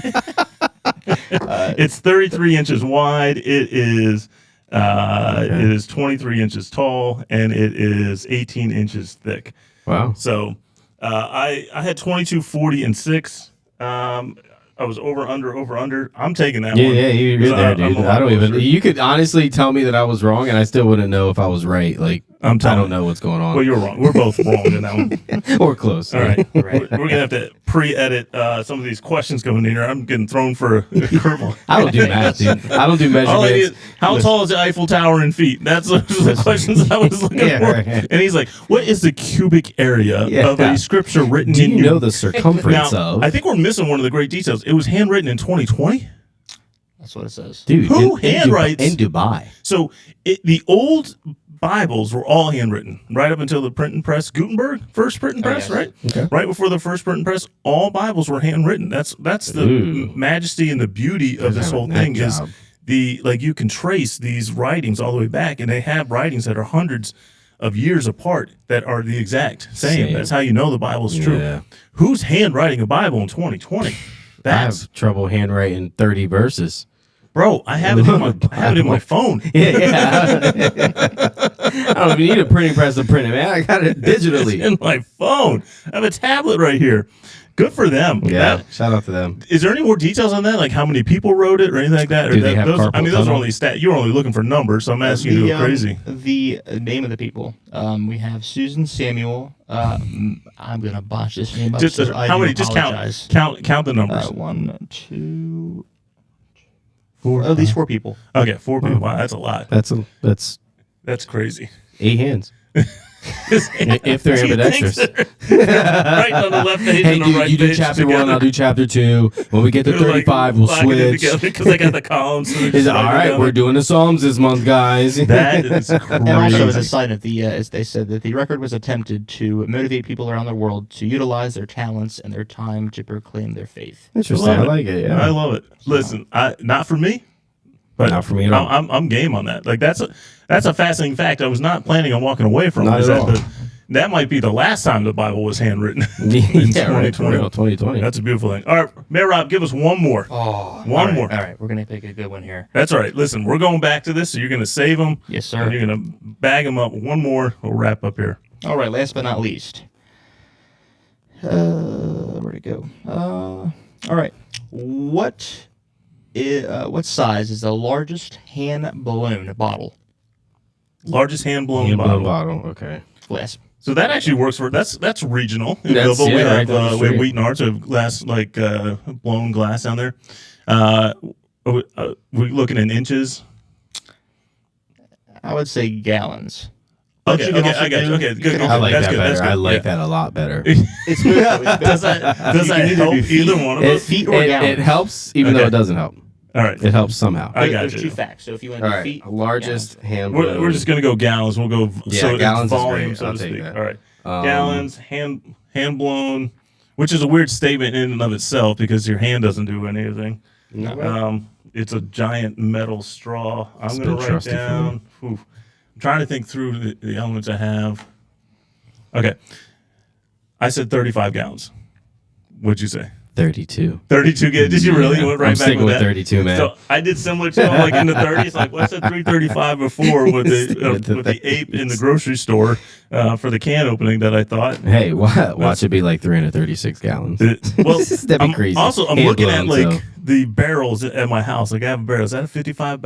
Speaker 2: It's 33 inches wide. It is
Speaker 3: Okay.
Speaker 2: it is 23 inches tall, and it is 18 inches thick.
Speaker 3: Wow.
Speaker 2: So I had 22, 40, and 6. I was over under. I'm taking that
Speaker 3: Yeah,
Speaker 2: one.
Speaker 3: yeah, you're
Speaker 2: 'Cause
Speaker 3: there,
Speaker 2: I'm
Speaker 3: dude.
Speaker 2: a lot
Speaker 3: I don't even.
Speaker 2: closer.
Speaker 3: You could honestly tell me that I was wrong, and I still wouldn't know if I was right. Like
Speaker 2: I'm
Speaker 3: I
Speaker 2: telling
Speaker 3: don't
Speaker 2: you.
Speaker 3: know what's going on.
Speaker 2: Well, you're wrong. We're both wrong in that one.
Speaker 3: or close.
Speaker 2: All right.
Speaker 4: Right.
Speaker 2: We're going to have to pre-edit some of these questions coming in here. I'm getting thrown for a curveball.
Speaker 3: I don't do math, dude. I don't do
Speaker 2: All I need
Speaker 3: measurements.
Speaker 2: is, how tall is the Eiffel Tower in feet? That's the questions I was looking
Speaker 3: Yeah,
Speaker 2: for.
Speaker 3: right.
Speaker 2: And he's like, what is the cubic area
Speaker 3: Yeah.
Speaker 2: of a scripture written
Speaker 3: Do
Speaker 2: in
Speaker 3: you know the circumference
Speaker 2: Now,
Speaker 3: of?
Speaker 2: I think we're missing one of the great details. It was handwritten in 2020.
Speaker 4: That's what it says.
Speaker 3: Dude,
Speaker 2: Who
Speaker 3: in
Speaker 2: handwrites-
Speaker 3: in Dubai?
Speaker 2: So the old Bibles were all handwritten right up until the printing press. Gutenberg, first printing press,
Speaker 4: yes.
Speaker 2: right?
Speaker 3: Okay.
Speaker 2: Right before the first printing press, all Bibles were handwritten. That's the
Speaker 3: Ooh.
Speaker 2: majesty and the beauty of this whole
Speaker 3: Having that
Speaker 2: thing is
Speaker 3: job.
Speaker 2: you can trace these writings all the way back, and they have writings that are hundreds of years apart that are the exact same.
Speaker 3: Same.
Speaker 2: That's how you know the Bible's true.
Speaker 3: Yeah.
Speaker 2: Who's handwriting a Bible in 2020?
Speaker 3: I
Speaker 2: That's
Speaker 3: have trouble handwriting 30 verses.
Speaker 2: bro. I have it in my phone.
Speaker 3: Yeah. I don't even need a printing press to print it, man. I got it digitally.
Speaker 2: in my phone. I have a tablet right here. Good for them.
Speaker 3: Yeah.
Speaker 2: That-
Speaker 3: Shout out to them.
Speaker 2: is there any more details on that? Like how many people wrote it or anything like that? Or
Speaker 3: Do they have
Speaker 2: those, I
Speaker 3: carpal
Speaker 2: mean, those are
Speaker 3: tunnel?
Speaker 2: only you're only looking for numbers, so I'm asking you to go crazy.
Speaker 4: The name of the people. We have Susan Samuel. I'm gonna botch this name up.
Speaker 2: Just
Speaker 4: so I
Speaker 2: how
Speaker 4: do
Speaker 2: many? Just
Speaker 4: apologize.
Speaker 2: count the numbers.
Speaker 4: 1, 2,
Speaker 2: Four.
Speaker 4: at least 4 people.
Speaker 2: Okay, 4 people. Wow, that's a lot.
Speaker 3: That's
Speaker 2: That's crazy.
Speaker 3: 8 hands. If they're
Speaker 2: Do you think
Speaker 3: ambidextrous.
Speaker 2: they're right on the left page
Speaker 3: Hey,
Speaker 2: and the
Speaker 3: dude,
Speaker 2: right
Speaker 3: you do
Speaker 2: page
Speaker 3: chapter
Speaker 2: together?
Speaker 3: 1, I'll do chapter 2. When we get to
Speaker 2: They're like
Speaker 3: 35, we'll
Speaker 2: locking it
Speaker 3: switch.
Speaker 2: together because I got the columns. So they're
Speaker 3: Is
Speaker 2: just
Speaker 3: all
Speaker 2: right
Speaker 3: right?
Speaker 2: together.
Speaker 3: We're doing the Psalms this month, guys.
Speaker 2: That is crazy.
Speaker 4: And also, as a side note, as they said that the record was attempted to motivate people around the world to utilize their talents and their time to proclaim their faith.
Speaker 3: Interesting. I like it.
Speaker 2: I
Speaker 3: Yeah.
Speaker 2: love it. Listen, not for me, but
Speaker 3: Not for me at all.
Speaker 2: I'm game on that. Like that's a fascinating fact. I was not planning on walking away from.
Speaker 3: Not
Speaker 2: is
Speaker 3: at
Speaker 2: that
Speaker 3: all.
Speaker 2: that might be the last time the Bible was handwritten.
Speaker 3: Yeah, right.
Speaker 2: 2020.
Speaker 3: For real, 2020.
Speaker 2: That's a beautiful thing. All right, Mayor Rob, give us one more.
Speaker 4: Oh,
Speaker 2: One more.
Speaker 4: All right, we're gonna pick a good one here.
Speaker 2: That's all right. Listen, we're going back to this, so you're going to save them.
Speaker 4: Yes, sir.
Speaker 2: And you're going to bag them up. One more. We'll wrap up here.
Speaker 4: All right, last but not least. Where'd it go? All right. What size is the largest hand blown bottle?
Speaker 2: Largest hand blown
Speaker 3: Hand
Speaker 2: bottle.
Speaker 3: blown bottle. Okay.
Speaker 4: Glass.
Speaker 2: So that actually works for that's regional. In
Speaker 3: That's-
Speaker 2: Billable,
Speaker 3: yeah, right
Speaker 2: we
Speaker 3: down the
Speaker 2: have
Speaker 3: street.
Speaker 2: Wheaton Arts, we have glass blown glass down there. We're looking in inches.
Speaker 4: I would say gallons.
Speaker 2: Okay,
Speaker 4: you can
Speaker 2: okay,
Speaker 4: also
Speaker 2: I got you.
Speaker 4: do-
Speaker 2: Okay,
Speaker 4: you
Speaker 2: good.
Speaker 4: can
Speaker 3: I like
Speaker 2: that's
Speaker 3: that
Speaker 2: good. That's
Speaker 3: better.
Speaker 2: good.
Speaker 3: I like
Speaker 2: Yeah.
Speaker 3: that a lot better.
Speaker 4: It's good. Though. It's good.
Speaker 2: Does that
Speaker 4: You can either
Speaker 2: help
Speaker 4: do feet-
Speaker 2: either one of us?
Speaker 4: feet or
Speaker 3: It
Speaker 4: gallons.
Speaker 3: helps, even though
Speaker 2: Okay.
Speaker 3: it doesn't help.
Speaker 2: All right.
Speaker 3: It helps somehow.
Speaker 2: I got
Speaker 4: There's
Speaker 2: you.
Speaker 4: 2 facts. So if you want
Speaker 3: All
Speaker 4: to do
Speaker 3: right,
Speaker 4: feet,
Speaker 3: largest hand.
Speaker 2: We're just going to go gallons. We'll go
Speaker 3: Yeah, gallons
Speaker 2: it's
Speaker 3: is
Speaker 2: volume,
Speaker 3: great.
Speaker 2: so
Speaker 3: I'll
Speaker 2: to
Speaker 3: take
Speaker 2: speak.
Speaker 3: that.
Speaker 2: All right. Gallons, hand blown, which is a weird statement in and of itself because your hand doesn't do anything. It's a giant metal straw. I'm going
Speaker 3: been
Speaker 2: to write
Speaker 3: trusty for
Speaker 2: down. I'm trying to think through the elements I have. Okay. I said 35 gallons. What'd you say?
Speaker 3: 32.
Speaker 2: 32 gallons. Did you really? You went right
Speaker 3: I'm
Speaker 2: back
Speaker 3: sticking with
Speaker 2: that?
Speaker 3: 32, man.
Speaker 2: So I did similar to I'm like in the 30s. Like, well, I said 335 before with the ape in the grocery store for the can opening that I thought.
Speaker 3: Hey, watch it be like 336 gallens.
Speaker 2: Well,
Speaker 3: That'd be crazy.
Speaker 2: Also, I'm
Speaker 3: Hand
Speaker 2: looking at
Speaker 3: blown,
Speaker 2: like
Speaker 3: so.
Speaker 2: the barrels at my house. Like I have a barrel. Is that a 55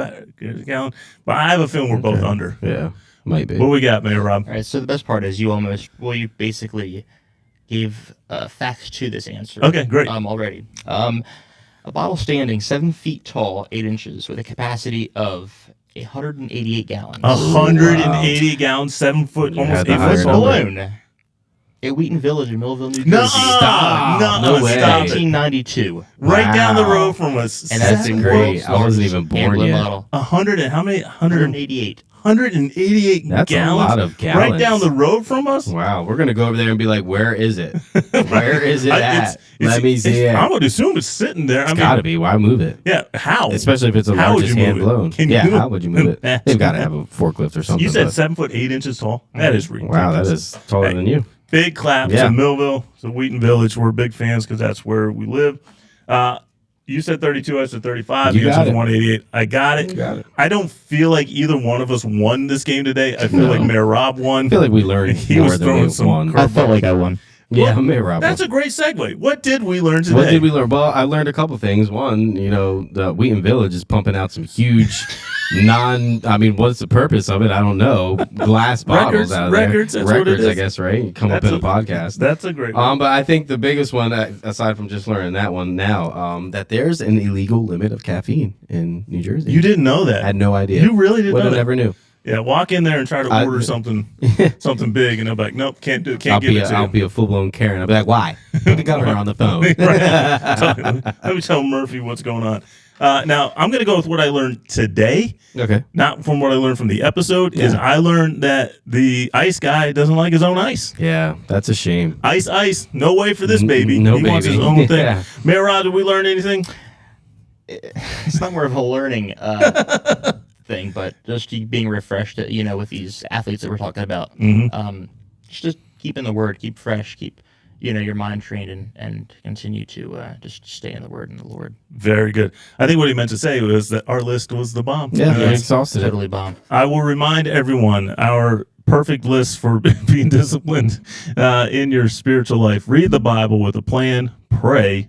Speaker 2: gallon? But I have a feeling we're both under.
Speaker 3: Yeah, might be.
Speaker 2: What we got, Mayor Rob?
Speaker 4: All right, so the best part is you basically gave facts to this answer.
Speaker 2: Okay, great.
Speaker 4: Already. A bottle standing 7 feet tall, 8 inches, with a capacity of 188 gallons.
Speaker 2: 180 gallons, 7 foot,
Speaker 3: You
Speaker 2: almost
Speaker 3: had the
Speaker 2: 8
Speaker 3: higher
Speaker 2: foot
Speaker 3: number.
Speaker 2: tall.
Speaker 4: Alone. At Wheaton Village in Millville, New Jersey.
Speaker 2: No,
Speaker 3: Stop. No way.
Speaker 2: stop it.
Speaker 4: 1992.
Speaker 2: Right down the
Speaker 3: Wow.
Speaker 2: road from us.
Speaker 4: And that's
Speaker 3: That's
Speaker 4: the
Speaker 3: great.
Speaker 4: world's
Speaker 3: I wasn't
Speaker 4: largest
Speaker 3: even born
Speaker 4: hand-blown
Speaker 3: yet.
Speaker 4: bottle.
Speaker 2: 100 and how many?
Speaker 4: 188.
Speaker 2: 188
Speaker 3: That's a
Speaker 2: gallons.
Speaker 3: lot of
Speaker 2: Right
Speaker 3: gallons.
Speaker 2: down the road from us.
Speaker 3: Wow, we're gonna go over there and be like, "Where is it? Where is it at?
Speaker 2: It's-
Speaker 3: Let me see it."
Speaker 2: I would assume it's sitting there. I
Speaker 3: It's
Speaker 2: mean,
Speaker 3: gotta be. Why move it?
Speaker 2: yeah. How?
Speaker 3: Especially if it's the
Speaker 2: How would
Speaker 3: largest
Speaker 2: you move
Speaker 3: hand
Speaker 2: it?
Speaker 3: blown.
Speaker 2: Can
Speaker 3: Yeah,
Speaker 2: you
Speaker 3: how would you move it?
Speaker 2: imagine
Speaker 3: They've got to
Speaker 2: that?
Speaker 3: have a forklift or something.
Speaker 2: You said
Speaker 3: but-
Speaker 2: 7 foot 8 inches tall. That is ridiculous.
Speaker 3: Wow, that is taller
Speaker 2: Hey.
Speaker 3: than you.
Speaker 2: Big claps
Speaker 3: Yeah.
Speaker 2: to Millville, to Wheaton Village. We're big fans because that's where we live. You said 32, I said 35.
Speaker 3: You got
Speaker 2: said
Speaker 3: it.
Speaker 2: 188. I got it.
Speaker 3: You got it.
Speaker 2: I don't feel like either one of us won this game today. I feel like Mayor Rob won.
Speaker 3: I feel like we learned
Speaker 2: He
Speaker 3: more
Speaker 2: was
Speaker 3: than
Speaker 2: throwing
Speaker 3: we
Speaker 2: some
Speaker 3: won.
Speaker 2: curve-
Speaker 4: felt like I won.
Speaker 3: Yeah,
Speaker 2: Well,
Speaker 3: Mayor Rob.
Speaker 2: That's a great segue. What did we learn today?
Speaker 3: What did we learn? Well, I learned a couple things. One, the Wheaton Village is pumping out some huge what's the purpose of it? I don't know. Glass bottles out of there.
Speaker 2: Records, that's what it
Speaker 3: Records,
Speaker 2: is.
Speaker 3: I guess, right? You come up in a podcast.
Speaker 2: That's a great one.
Speaker 3: But I think the biggest one, aside from just learning that one now, that there's an illegal limit of caffeine in New Jersey.
Speaker 2: You didn't know that.
Speaker 3: I had no idea.
Speaker 2: You really didn't
Speaker 3: Would
Speaker 2: know
Speaker 3: have
Speaker 2: that.
Speaker 3: never knew.
Speaker 2: Yeah, walk in there and try to order something big, and they'll be like, nope, can't do it, can't give it to
Speaker 3: I'll
Speaker 2: you.
Speaker 3: be a full blown Karen. I'll be like, why? Put the governor on the phone.
Speaker 2: Let me tell Murphy what's going on. Now, I'm going to go with what I learned today,
Speaker 3: Okay.
Speaker 2: not from what I learned from the episode, is I learned that the ice guy doesn't like his own ice.
Speaker 3: Yeah, that's a shame.
Speaker 2: Ice, no way for this baby.
Speaker 3: No
Speaker 2: he wants his
Speaker 3: baby.
Speaker 2: own thing.
Speaker 3: Yeah.
Speaker 2: Mayor Rod, did we learn anything?
Speaker 4: It's not more of a learning thing, but just being refreshed, with these athletes that we're talking about. Just keep in the word, keep fresh, keep your mind trained, and continue to just stay in the word and the Lord.
Speaker 2: Very good. I think what he meant to say was that our list was the bomb.
Speaker 3: Yeah,
Speaker 2: Uh,
Speaker 3: we exhausted it.
Speaker 4: Totally bomb.
Speaker 2: I will remind everyone our perfect list for being disciplined in your spiritual life. Read the Bible with a plan, pray,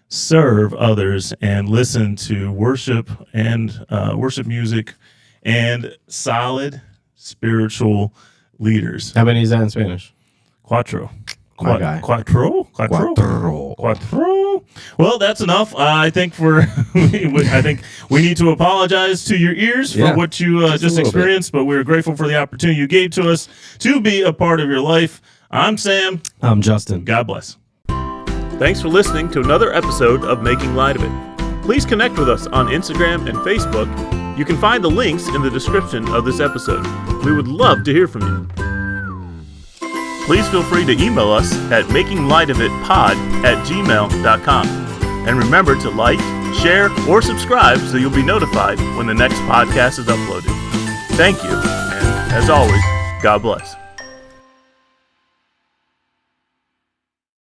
Speaker 2: serve others, and listen to worship and worship music and solid spiritual leaders.
Speaker 3: How many is that in Spanish?
Speaker 2: Cuatro.
Speaker 3: My guy.
Speaker 2: Quattro? Well, that's enough. I think I think we need to apologize to your ears for
Speaker 3: Yeah,
Speaker 2: what you
Speaker 3: just a
Speaker 2: just
Speaker 3: little
Speaker 2: experienced, but we're grateful for the opportunity you gave to us to be a part of your life. I'm Sam.
Speaker 3: I'm Justin.
Speaker 2: God bless.
Speaker 1: Thanks for listening to another episode of Making Light of It. Please connect with us on Instagram and Facebook. You can find the links in the description of this episode. We would love to hear from you. Please feel free to email us at makinglightofitpod@gmail.com. And remember to like, share, or subscribe so you'll be notified when the next podcast is uploaded. Thank you, and as always, God bless.